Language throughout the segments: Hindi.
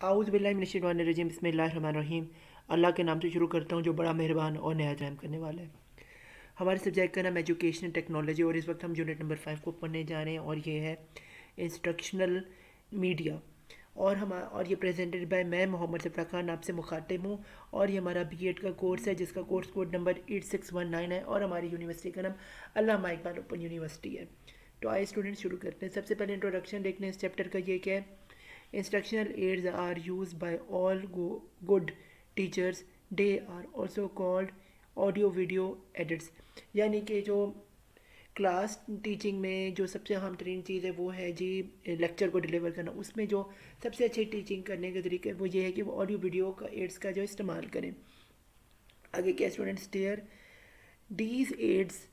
आऊज़ बिल्लाहि मिनश शैतानिर रजीम बिस्मिल्लाहिर्रहमानिर्रहीम। अल्लाह के नाम से शुरू करता हूँ जो बड़ा मेहरबान और नहायत रहम करने वाला है। हमारे सब्जेक्ट का नाम एजुकेशन टेक्नोलॉजी और इस वक्त हम यूनिट नंबर 5 को पढ़ने जा रहे हैं और ये है इंस्ट्रक्शनल मीडिया। और ये प्रेजेंटेड बाय मैं मोहम्मद सफ़रा खान आपसे मुखातिब हूँ। और ये हमारा बीएड का कोर्स है जिसका कोर्स कोड नंबर 8619 है और हमारी यूनिवर्सिटी का नाम अल्लामा इकबाल ओपन यूनिवर्सिटी है। तो आइए स्टूडेंट शुरू करते हैं। सबसे पहले इंट्रोडक्शन देखते हैं इस चैप्टर का। ये क्या है? Instructional aids are used by all good teachers. They are also called audio video edits. यानी कि जो क्लास टीचिंग में जो सबसे अहम तरीन चीज़ है वो है जी लेक्चर को डिलीवर करना। उसमें जो सबसे अच्छी टीचिंग करने के तरीके वो ये है कि वो ऑडियो वीडियो का एड्स का जो इस्तेमाल करें। आगे क्या students there these aids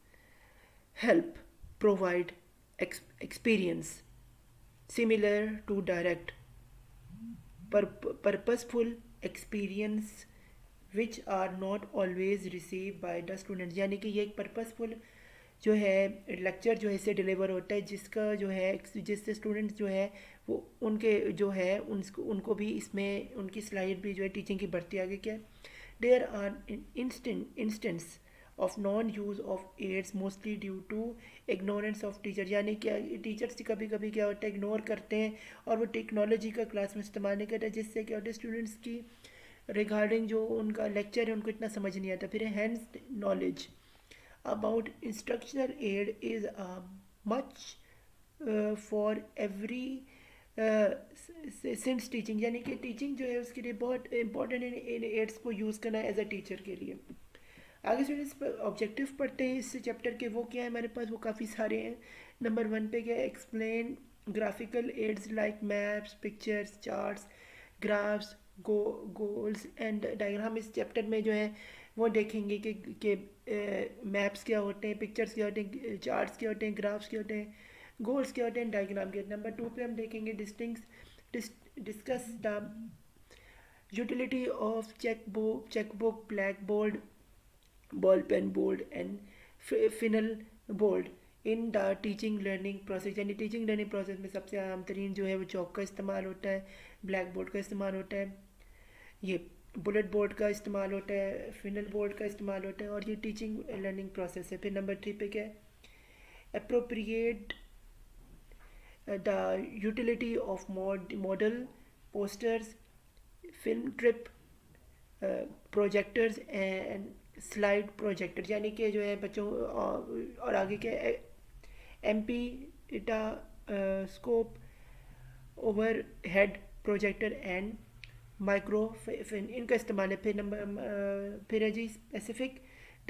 help provide experience similar to direct purposeful experience which are not always received by the students। यानी कि ये एक पर्पसफुल जो है लेक्चर जो है इससे डिलीवर होता है जिसका जो है जिससे स्टूडेंट्स जो है वो उनके जो है उनको भी इसमें उनकी सलाहियत भी जो है टीचिंग की बढ़ती आगे क्या है। There are instances of non use of aids mostly due to ignorance of teacher. यानी क्या टीचर्स कभी कभी क्या होता है इग्नोर करते हैं और वो टेक्नोलॉजी का क्लास में इस्तेमाल नहीं करते जिससे क्या होता है स्टूडेंट्स की रिगार्डिंग जो उनका लेक्चर है उनको इतना समझ नहीं आता। फिर hands knowledge about instructional aid is much for every since teaching. यानी कि टीचिंग जो है उसके लिए बहुत इंपॉर्टेंट इन एड्स को यूज़ करना एज अ टीचर के लिए। आगे स्टूडेंट्स ऑब्जेक्टिव पढ़ते हैं इस चैप्टर के। वो क्या है हमारे पास? वो काफ़ी सारे हैं। नंबर 1 पे क्या है? Explain graphical aids like maps pictures charts graphs goals and diagram. इस चैप्टर में जो है वो देखेंगे कि मैप्स क्या होते हैं, पिक्चर्स क्या होते हैं, चार्ट्स क्या होते हैं, ग्राफ्स क्या होते हैं, गोल्स क्या होते हैं, डायग्राम क्या होते हैं। नंबर 2 पे हम देखेंगे discuss the utility of checkbook black board ball pen board and flannel board in the teaching learning process. यानी टीचिंग लर्निंग प्रोसेस में सबसे आम तरीन जो है वो चौक का इस्तेमाल होता है, ब्लैक बोर्ड का इस्तेमाल होता है, ये बुलेट बोर्ड का इस्तेमाल होता है, फिनल बोर्ड का इस्तेमाल होता है और ये टीचिंग लर्निंग प्रोसेस है। फिर नंबर 3 पे क्या है? Appropriate the utility of model posters film trip projectors and slide projector. यानी कि जो है बच्चों और आगे क्या epidiascope overhead projector and microfilm इनका इस्तेमाल है। फिर फिर है जी specific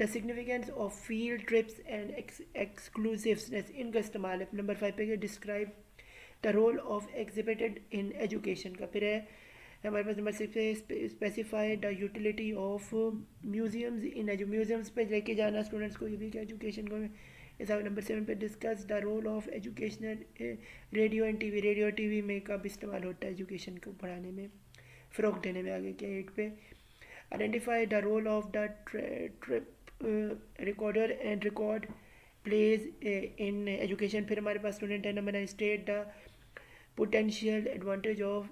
the significance of field trips and exclusiveness इनका इस्तेमाल है। नंबर 5 पे describe the role of exhibited in education का। फिर है हमारे पास नंबर 6 पे specify the utility of museums in museums पे लेके जाना स्टूडेंट्स को, ये भी क्या एजुकेशन को। इस नंबर 7 पे discuss the role of educational radio and TV. Radio TV में कब इस्तेमाल होता है एजुकेशन को पढ़ाने में, फ़रोग देने में। आगे क्या 8 पे identify the role of the trip recorder and record plays in education. फिर हमारे पास स्टूडेंट है number 9 state the potential advantage of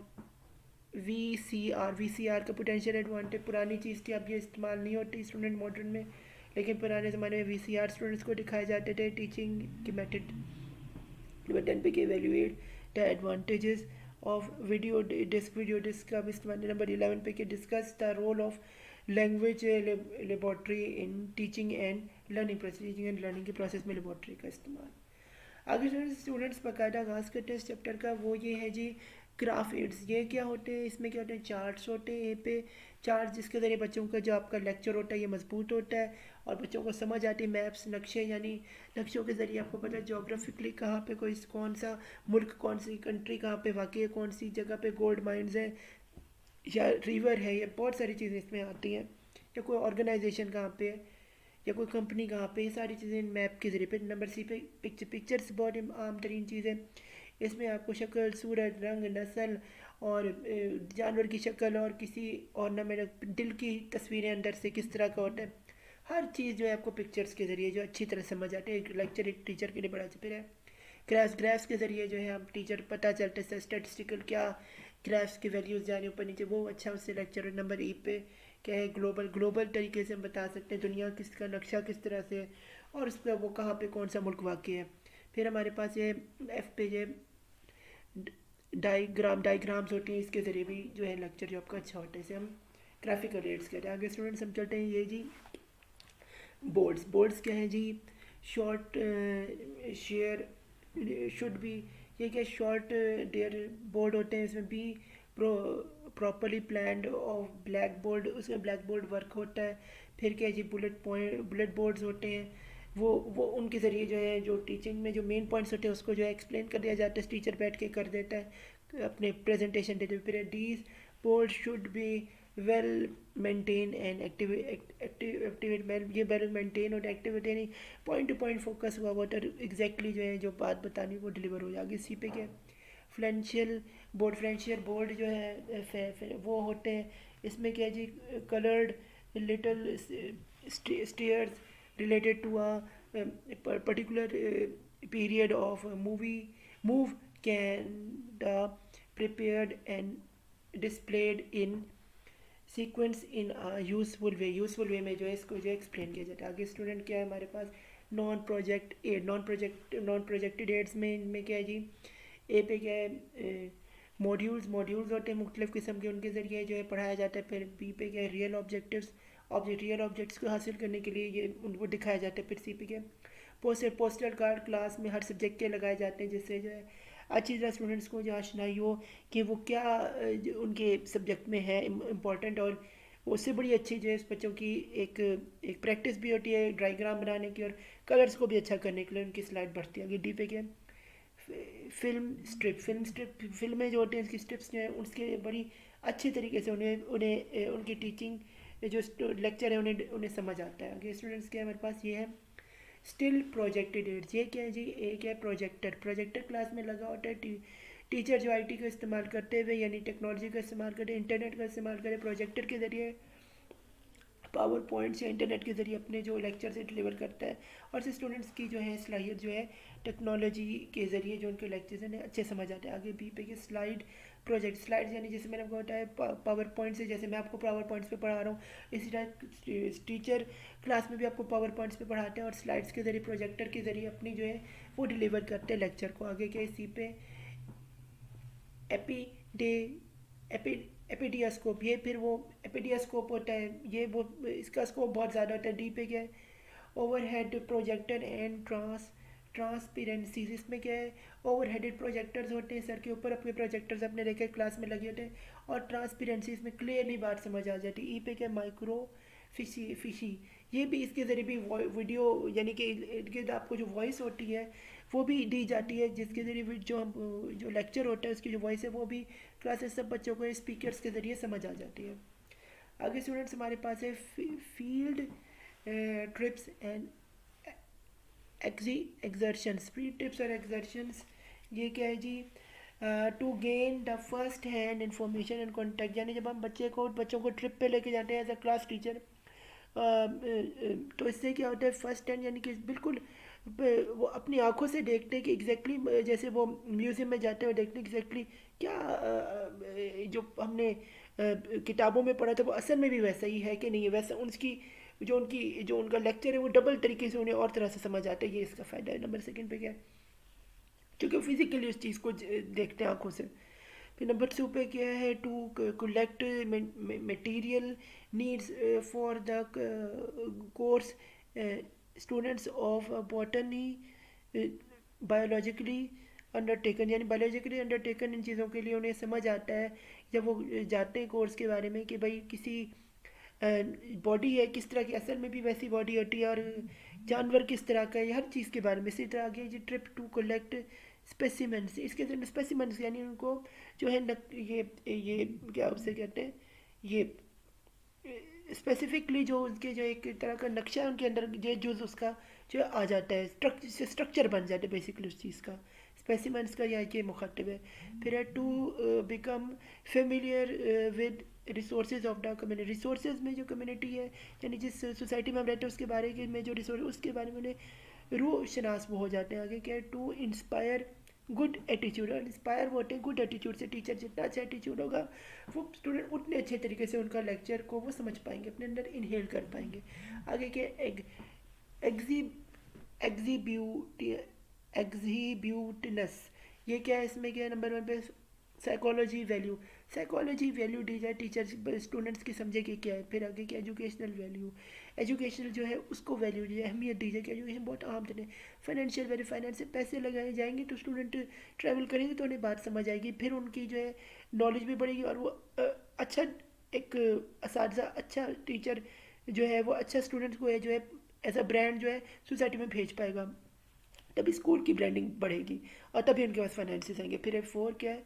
V C R का पोटेंशियल एडवांटेज। पुरानी चीज़ थी, अब ये इस्तेमाल नहीं होती स्टूडेंट मॉडर्न में, लेकिन पुराने ज़माने में वी स्टूडेंट्स को दिखाए जाते थे टीचिंग की मेथड। नंबर 10 पे के evaluate the advantages of video disc का इस्तेमाल। नंबर 11 पे के discuss the role of language laboratory in teaching and learning process. Teaching and learning के प्रोसेस में लेबॉर्ट्री का इस्तेमाल। आगे स्टूडेंट्स बाकायदा आगाज़ करते हैं इस चैप्टर का। वो ये है जी ग्राफ एड्स। ये क्या होते हैं? इसमें क्या होते हैं? चार्ट्स होते हैं। ए पे चार्ट जिसके ज़रिए बच्चों का जो आपका लेक्चर होता है ये मजबूत होता है और बच्चों को समझ आती है। मैप्स नक्शे, यानी नक्शों के ज़रिए आपको पता है जोग्राफिकली कहाँ पे कोई कौन सा मुल्क, कौन सी कंट्री कहाँ पे वाक़ई है, कौन सी जगह पे गोल्ड माइंस है या रिवर है, ये बहुत सारी चीज़ें इसमें आती हैं। या कोई ऑर्गेनाइजेशन कहाँ पे है या कोई कंपनी कहाँ पे, ये सारी चीज़ें मैप के ज़रिए पे। नंबर सी पे पिक्चर्स बहुत आम तरीन चीज़ है। इसमें आपको शक्ल सूरत रंग नस्ल और जानवर की शक्ल और किसी और न मेरे दिल की तस्वीरें अंदर से किस तरह का होता है, हर चीज़ जो है आपको पिक्चर्स के ज़रिए जो अच्छी तरह समझ आते हैं। एक लेक्चर एक टीचर के लिए बड़ा फिर है ग्राफ्स के ज़रिए जो है हम टीचर पता चलता है स्टैटिस्टिकल क्या ग्राफ्स की वैल्यूज़ जाने ऊपर नीचे, वो अच्छा उससे लेक्चर। नंबर ई पे क्या है, ग्लोबल ग्लोबल तरीके से हम बता सकते हैं दुनिया किसका नक्शा किस तरह से है और उस पर वो कहाँ पे कौन सा मुल्क वाक़ है। फिर हमारे पास ये एफ पे ये डाइग्राम्स होती हैं, इसके ज़रिए भी जो है लेक्चर जो आपका अच्छा होता है, इसे हम ग्राफिकल एड्स कहते हैं। आगे स्टूडेंट्स हम चलते हैं, ये जी बोर्ड्स क्या है जी, शॉर्ट शेयर शुड बी, ये क्या शॉर्ट डेयर बोर्ड होते हैं, इसमें भी properly planned of black board, उसमें ब्लैक बोर्ड वर्क होता है। फिर क्या है जी, बुलेट बोर्ड्स होते हैं, वो उनके ज़रिए जो है जो टीचिंग में जो मेन पॉइंट्स होते हैं उसको जो है एक्सप्लेन कर दिया जाता है, टीचर बैठ के कर देता है अपने प्रेजेंटेशन देते हुए। फिर these board should be well maintain and activate ये वेल मेंटेन और एक्टिवेट यानी पॉइंट टू पॉइंट फोकस हुआ हुआ और एग्जैक्टली जो है जो बात बतानी वो डिलीवर हो जाएगी। इसी पे क्या फ्रेंशियल बोर्ड जो है वो होते हैं, इसमें क्या है जी, coloured little stairs related to a particular period of move can prepared and displayed in sequence in useful way में जो है इसको जो एक्सप्लेन किया जाता है। आगे स्टूडेंट क्या है हमारे पास, नॉन प्रोजेक्टेड एड्स में इनमें क्या है जी, ए पे क्या है, मॉड्यूल्स होते हैं मुख्तलिफ़ किस्म के, उनके ज़रिए जो है पढ़ाया जाता है। फिर बी पे क्या है, रियल ऑब्जेक्ट्स को हासिल करने के लिए ये उनको दिखाया जाता है। फिर सी पे क्या है, पोस्टर कार्ड क्लास में हर सब्जेक्ट के लगाए जाते हैं, जिससे जो है अच्छी तरह स्टूडेंट्स को जो आशनाई हो कि वो क्या उनके सब्जेक्ट में है इम्पॉर्टेंट, और उससे बड़ी अच्छी जो है इस बच्चों की एक प्रैक्टिस भी होती है डायग्राम बनाने की, और कलर्स को भी अच्छा करने के लिए उनकी स्लाइड बढ़ती है। आगे डी पे क्या है, फिल्में जो होती हैं इसकी स्ट्रिप्स जो हैं उसके बड़ी अच्छे तरीके से उनकी टीचिंग जो लेक्चर है उन्हें समझ आता है। आगे स्टूडेंट्स के हमारे पास ये है स्टिल प्रोजेक्टेड एड्स, ये क्या है जी, एक है प्रोजेक्टर क्लास में लगा होता है। टीचर जो आईटी का इस्तेमाल करते हुए यानी टेक्नोलॉजी का इस्तेमाल करते, इंटरनेट का इस्तेमाल करें, प्रोजेक्टर के ज़रिए पावर पॉइंट्स या इंटरनेट के ज़रिए अपने जो लेक्चर से डिलीवर करता है, और से स्टूडेंट्स की जो है सलाहियत जो है टेक्नोलॉजी के ज़रिए जो उनके लेक्चर्स हैं अच्छे समझ आते हैं। आगे बी पे कि स्लाइड्स यानी जैसे मैंने आपको बताया पावर पॉइंट से, जैसे मैं आपको पावर पॉइंट्स पे पढ़ा रहा हूँ, इसी तरह टीचर क्लास में भी आपको पावर पॉइंट्स पे पढ़ाते हैं और स्लाइड्स के ज़रिए प्रोजेक्टर के ज़रिए अपनी जो है वो डिलीवर करते हैं लेक्चर को। आगे क्या इसी पे एपी डे एपी एपीडियास्कोप, ये फिर वो एपीडियास्कोप होता है, ये वो इसका स्कोप बहुत ज़्यादा होता है। डी पे क्या है, ओवरहेड प्रोजेक्टर एंड ट्रांसपेरेंसीज, इसमें क्या है, ओवरहेडेड प्रोजेक्टर्स होते हैं, सर के ऊपर अपने प्रोजेक्टर्स अपने लेकर क्लास में लगे होते हैं, और ट्रांसपेरेंसी इसमें क्लियरली बात समझ आ जाती है। ई पे क्या, माइक्रो फिशी, ये भी इसके ज़रिए भी वीडियो यानी कि इर्द गिर्द आपको जो वॉइस होती है वो भी दी जाती है, जिसके ज़रिए जो लेक्चर होता है उसकी जो वॉइस है वो भी क्लासेस सब बच्चों को स्पीकर्स के ज़रिए समझ आ जाती है। आगे स्टूडेंट्स हमारे पास है field trips and excursions, free tips और एक्सर्शंस, ये क्या है जी, to gain the first hand information and contact, यानी जब हम बच्चों को ट्रिप पे लेके जाते हैं एज अ क्लास टीचर, तो इससे क्या होता है फर्स्ट हैंड यानी कि बिल्कुल वो अपनी आंखों से देखते हैं कि एग्जैक्टली जैसे वो म्यूज़ियम में जाते हैं और देखते हैं एग्जैक्टली क्या जो हमने किताबों में पढ़ा था वो असल में भी वैसा ही है कि नहीं है, वैसा जो उनका लेक्चर है वो डबल तरीके से उन्हें और तरह से समझ आता है, ये इसका फ़ायदा है। नंबर सेकंड पे क्या है, क्योंकि फिजिकली उस चीज़ को देखते हैं आंखों से। फिर नंबर टू पे क्या है, to collect material needs for the course, students of botany biologically undertaken, यानी बायोलॉजिकली अंडरटेकन इन चीज़ों के लिए उन्हें समझ आता है जब वो जाते हैं कोर्स के बारे में कि भाई किसी बॉडी है किस तरह की, असल में भी वैसी बॉडी होती है, और जानवर किस तरह का है, हर चीज़ के बारे में। इसी तरह आगे जी ट्रिप टू कलेक्ट स्पेसिमेंट्स, इसके अंदर स्पेसिमेंट्स यानी उनको जो है ये क्या उसे कहते हैं, ये स्पेसिफिकली जो उनके जो एक तरह का नक्शा है उनके अंदर ये जो उसका जो आ जाता है स्ट्रक्चर बन जाता है बेसिकली उस चीज़ का, स्पेसिमेंट्स का यहाँ के मुखातिब है। फिर है to become familiar with resources of the community, resources में जो कम्युनिटी है यानी जिस सोसाइटी में हम रहते हैं उसके बारे में जो रिसोर्स उसके बारे में उन्हें रूह शनास वो हो जाते हैं। आगे क्या है, टू इंस्पायर गुड एटीट्यूड, और इंस्पायर वो होते हैं गुड एटीट्यूड से। टीचर जितना अच्छा एटीट्यूड होगा वो स्टूडेंट उतने अच्छे तरीके से उनका लेक्चर को वो समझ पाएंगे, अपने अंदर इनहेल कर पाएंगे। आगे के एग्जीब्यूट एग्जीब्यूटनेस, ये क्या है, इसमें क्या है नंबर वन पे साइकोलॉजी वैल्यू, साइकोलॉजी वैल्यू दी जाए टीचर स्टूडेंट्स की समझे कि क्या है। फिर आगे क्या एजुकेशनल वैल्यू, एजुकेशनल जो है उसको वैल्यू दी जाए, अहमियत दी जाए कि एजुकेशन बहुत अहम चीज़ है। फाइनेंशियल वैल्यू, फाइनेंस से पैसे लगाए जाएंगे तो स्टूडेंट ट्रैवल करेंगे तो उन्हें बात समझ आएगी, फिर उनकी जो है नॉलेज भी बढ़ेगी और वो अच्छा एक असातिज़ा, अच्छा टीचर जो है वो अच्छा स्टूडेंट्स को है जो है एज अ ब्रांड जो है सोसाइटी में भेज पाएगा, तभी स्कूल की ब्रांडिंग बढ़ेगी और तभी उनके पास फाइनेंसेस आएंगे। फिर 4 क्या है,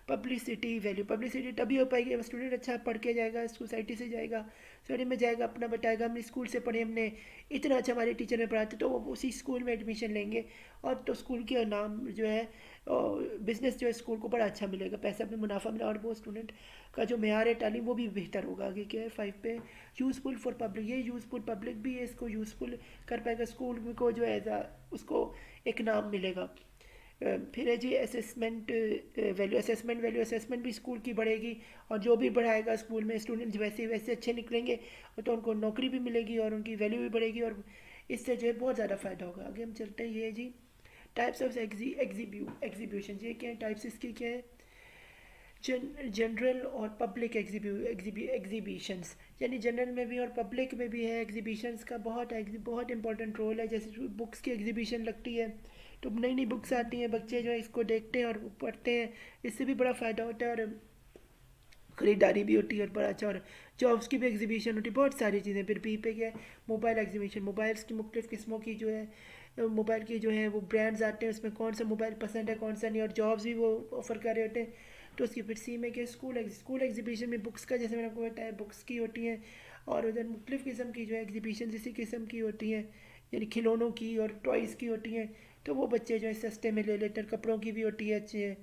पब्लिसिटी वैल्यू, पब्लिसिटी तभी हो पाएगी जब स्टूडेंट अच्छा पढ़ के जाएगा, सोसाइटी से जाएगा, सोसाइटी में जाएगा, अपना बताएगा हमने स्कूल से पढ़े, हमने इतना अच्छा हमारे टीचर ने पढ़ाते, तो वो उसी स्कूल में एडमिशन लेंगे और तो स्कूल के नाम जो है बिजनेस जो है स्कूल को बड़ा अच्छा मिलेगा, पैसा भी मुनाफा मिला और वो स्टूडेंट का जो मेयार है तालीम वो भी बेहतर होगा। आगे क्या है 5 पे यूज़फुल फॉर पब्लिक, ये यूज़फुल पब्लिक भी है, इसको यूज़फुल कर पाएगा स्कूल को जो है उसको एक नाम मिलेगा। फिर है जी assessment value, assessment value, assessment भी स्कूल की बढ़ेगी और जो भी बढ़ाएगा स्कूल में स्टूडेंट्स वैसे वैसे अच्छे निकलेंगे तो उनको नौकरी भी मिलेगी और उनकी वैल्यू भी बढ़ेगी और इससे जो है बहुत ज़्यादा फ़ायदा होगा। आगे हम चलते हैं, ये है जी टाइप्स ऑफ एग्जीब्यूशन, ये क्या है टाइप्स इसकी क्या है, जनरल और पब्लिक एग्जीबिशंस, यानी जनरल में भी और पब्लिक में भी है एग्जीबिशंस का बहुत इंपॉर्टेंट रोल है। जैसे बुक्स की एग्जीबिशन लगती है तो नई नई बुक्स आती हैं, बच्चे जो है इसको देखते हैं और पढ़ते हैं, इससे भी बड़ा फ़ायदा होता है और ख़रीदारी भी होती है और बड़ा अच्छा, और जॉब्स की भी एग्जीबिशन होती है, बहुत सारी चीज़ें। फिर पी पे क्या है मोबाइल एग्जीबिशन, मोबाइल्स की मुख्तलिफ़ किस्मों की जो है मोबाइल की जो है वो ब्रांड्स आते हैं, उसमें कौन सा मोबाइल पसंद है कौन सा नहीं, और जॉब्स भी वो ऑफ़र कर रहे होते हैं। तो उसकी फिर सी में क्या स्कूल एग्जीबिशन में बुक्स का, जैसे मैंने आपको बताया बुक्स की होती हैं, और उधर मुख्तलिफ़ किस्म की जो है एग्जीबिशन इसी किस्म की होती हैं, यानी खिलौनों की और टॉयज़ की होती हैं, तो वो बच्चे जो है सस्ते में ले लेते हैं। कपड़ों की भी होती है अच्छी है,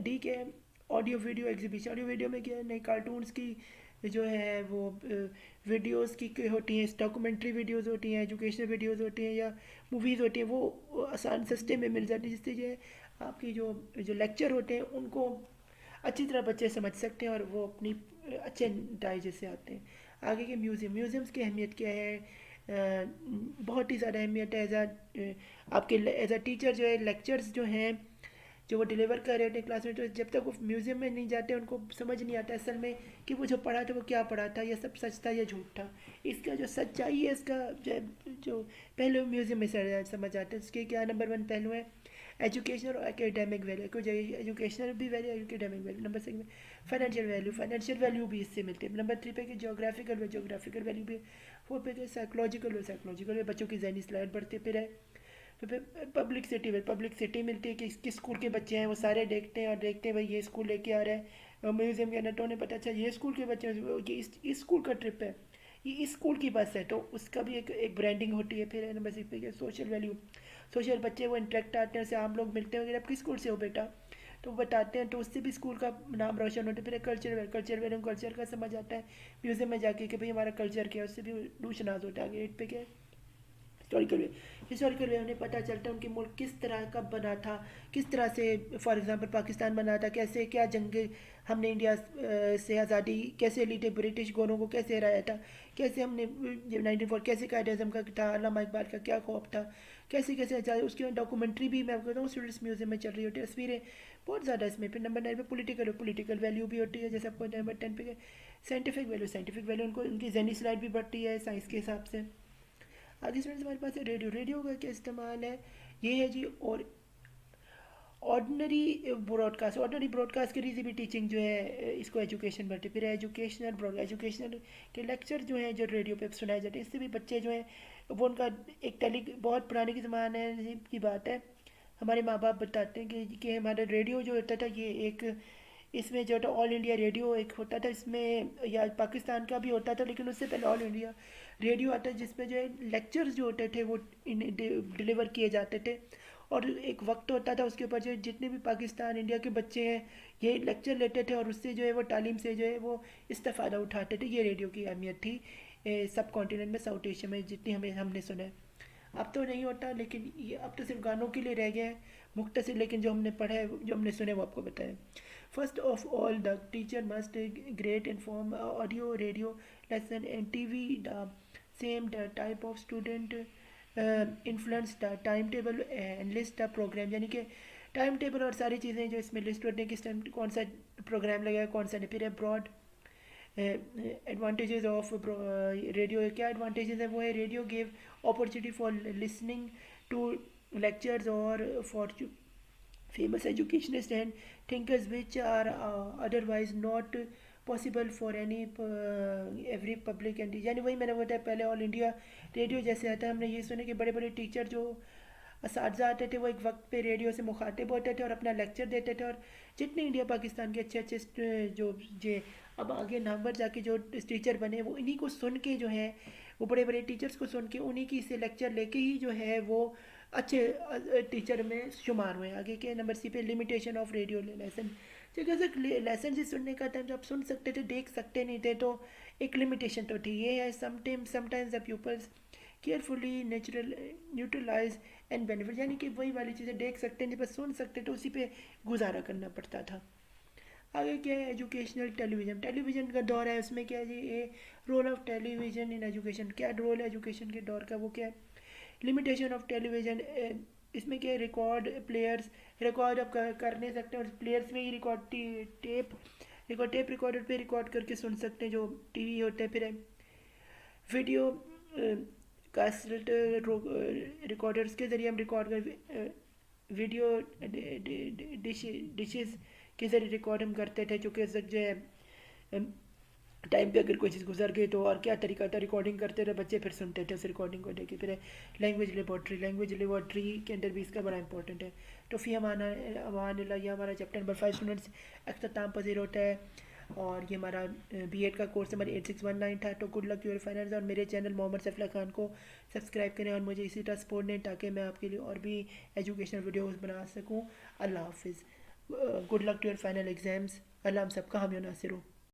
ठीक है। Audio video exhibition, audio video में क्या है नई कार्टून्स की जो है वो वीडियोस की होती हैं, डॉक्यूमेंट्री वीडियोस होती हैं, एजुकेशनल वीडियोस होती हैं या मूवीज़ होती हैं, वो आसान सस्ते में मिल जाती है, जिससे जो है आपकी जो लेक्चर होते हैं उनको अच्छी तरह बच्चे समझ सकते हैं और वो अपनी अच्छे नतीजे से आते हैं। आगे के म्यूज़ियम्स की अहमियत क्या है, बहुत ही ज़्यादा अहमियत है। आपके एज अ टीचर जो है लेक्चर्स जो हैं जो वो डिलीवर कर रहे होते हैं क्लास में, तो जब तक वो म्यूज़ियम में नहीं जाते उनको समझ नहीं आता असल में कि वो जो पढ़ा था वो क्या पढ़ा था, या सब सच था या झूठ था। इसका जो सच्चाई है इसका जो पहलू म्यूज़ियम में समझ आता है। इसके क्या नंबर 1 पहलू है एजुकेशनल और एकेडमिक वैल्यू, कुछ एजुकेशनल भी वैल्यू एकेडमिक वैल्यू। नंबर 6 में फाइनेंशियल वैल्यू भी इससे मिलती है। नंबर 3 पे कि जोग्राफिकल वैल्यू भी। 4 पे साइकोलॉजिकल बच्चों की जहनी सलाहियत बढ़ती फिर है। फिर पब्लिक सिटी मिलती है कि किस स्कूल के बच्चे हैं, वो सारे देखते हैं और देखते हैं भाई ये स्कूल लेके आ रहा है म्यूज़ियम के अंदर, तो उन्हें पता अच्छा ये स्कूल के बच्चे हैं, ये इस स्कूल का ट्रिप है, ये इस स्कूल की बस है, तो उसका भी एक ब्रांडिंग होती है। फिर नंबर 6 पे सोशल वैल्यू, सोशल बच्चे वो इंटरेक्ट आते हैं, उससे आम लोग मिलते हैं, आप किस स्कूल से हो बेटा तो वो बताते हैं, तो उससे भी स्कूल का नाम रोशन होता है। फिर कल्चर वैल्यू, कल्चर का समझ आता है म्यूज़ियम में जाके कि भाई हमारा कल्चर क्या है, उससे भी रूशनाज होता है। आगे 8 पे क्या है हिस्टोरिकल वे, उन्हें पता चलता है उनके मुल्क किस तरह का बना था, किस तरह से फॉर एग्जांपल पाकिस्तान बना था, कैसे क्या जंग हमने इंडिया से आज़ादी कैसे ली थी, ब्रिटिश गोरों को कैसे हराया था, कैसे हमने 1994 कैसे कायद अज़म का था, अल्लामा इकबाल का क्या खौफ था, कैसे कैसे आज़ादी, उसकी डॉक्यूमेंट्री भी मैं कहता हूँ स्टूडेंट्स म्यूजियम में चल रही होती है, तस्वीरें बहुत ज़्यादा इसमें। फिर नंबर 9 पे पॉलिटिकल वैल्यू भी होती है, जैसे आपको नंबर 10 पे साइंटिफिक वैल्यू उनको उनकी जहनी स्लाइड भी बढ़ती है साइंस के हिसाब से। आगे स्टूडेंट्स हमारे पास है रेडियो का क्या इस्तेमाल है, ये है जी। और ऑर्डनरी ब्रॉडकास्ट के लिए भी टीचिंग जो है इसको एजुकेशन बढ़ती। फिर एजुकेशनल के लेक्चर जो हैं जो रेडियो पे सुनाए जाते हैं, इससे भी बच्चे जो हैं वो उनका एक बहुत पुराने के ज़माने की बात है, हमारे माँ बाप बताते हैं कि हमारा रेडियो जो होता था ये एक इसमें जो था ऑल इंडिया रेडियो एक होता था, इसमें या पाकिस्तान का भी होता था लेकिन उससे पहले ऑल इंडिया रेडियो आता है, जिसमें जो है लेक्चर्स जो होते थे वो डिलीवर किए जाते थे, और एक वक्त होता था उसके ऊपर जो जितने भी पाकिस्तान इंडिया के बच्चे हैं ये लेक्चर लेते थे और उससे जो है वो तालीम से जो है वो इस्तेफ़ादा उठाते थे। ये रेडियो की अहमियत थी सब कॉन्टिनेंट में, साउथ एशिया में जितनी हमने सुना है। अब तो नहीं होता, लेकिन ये अब तो सिर्फ गानों के लिए रह गया है मुख्तसर, लेकिन जो हमने पढ़ा है, जो हमने सुने, वो आपको बताया। First of all the teacher must great inform audio radio lesson and TV the same the type of student influence the time table and list the program, यानी कि टाइम टेबल और सारी चीज़ें जो इसमें लिस्ट होते हैं, किस टाइम कौन सा प्रोग्राम लगेगा, कौन सा नहीं। फिर है ब्रॉड एडवांटेजेस ऑफ रेडियो, क्या एडवांटेजेस है, वो है radio give opportunity for listening to lectures or for famous educationists and thinkers which are otherwise not possible for any every public and, यानी वही मैंने बताया पहले, ऑल इंडिया रेडियो जैसे आता है, हमने ये सुना कि बड़े बड़े टीचर जो असातिज़ा आते थे वो एक वक्त पे रेडियो से मुखातिब होते थे और अपना लेक्चर देते थे, और जितने इंडिया पाकिस्तान के अच्छे अच्छे जो जे अब आगे नामवर जाके जो टीचर बने, वो इन्हीं को सुन के जो है, वो बड़े बड़े टीचर्स को सुन के उन्हीं की से लेक्चर लेके ही जो है वो अच्छे टीचर में शुमार हुए। आगे के नंबर सी पे लिमिटेशन ऑफ रेडियो लेसन, जैसे लेसन से सुनने का टाइम जब आप सुन सकते थे, देख सकते नहीं थे, तो एक लिमिटेशन तो थी। ये है sometimes the peoples carefully natural neutralize and benefit, यानी कि वही वाली चीज़ें देख सकते नहीं, बस सुन सकते तो उसी पे गुजारा करना पड़ता था। आगे क्या है, एजुकेशनल टेलीविज़न, टेलीविज़न का दौर है, उसमें क्या है जी, a role of television in education, क्या रोल है एजुकेशन के दौर का, वो क्या है। लिमिटेशन ऑफ टेलीविज़न, इसमें क्या है, रिकॉर्ड प्लेयर्स, रिकॉर्ड अब कर नहीं सकते, और प्लेयर्स में ही रिकॉर्ड टेप रिकॉर्डर पे रिकॉर्ड करके सुन सकते हैं जो टीवी होते हैं। फिर है वीडियो कैसेट रिकॉर्डर्स के ज़रिए हम रिकॉर्ड कर वीडियो डिशेस के ज़रिए रिकॉर्ड हम करते थे, चूँकि जो है टाइम पे अगर कोई चीज़ गुजर गई तो और क्या तरीका था, रिकॉर्डिंग करते थे बच्चे, फिर सुनते थे उस रिकॉर्डिंग को देखे। फिर लैंग्वेज लेबॉर्ट्री के अंदर भी इसका बड़ा इंपॉर्टेंट है। तो फिर अमान ये हमारा चैप्टर नंबर 5 स्टूडेंट्स अख्ताम पजीर होता है, और ये हमारा बीएड का कोर्स नंबर 8619 था। तो गुड लक योर फाइनल्स, और मेरे चैनल मोहम्मद सफला खान को सब्सक्राइब करें और मुझे इसी तरह सपोर्ट दें ताकि मैं आपके लिए और भी एजुकेशनल वीडियोज़ बना सकूँ। अल्लाह हाफिज़, good luck to your final exams, Allah हम सबका हामी नासिर हो।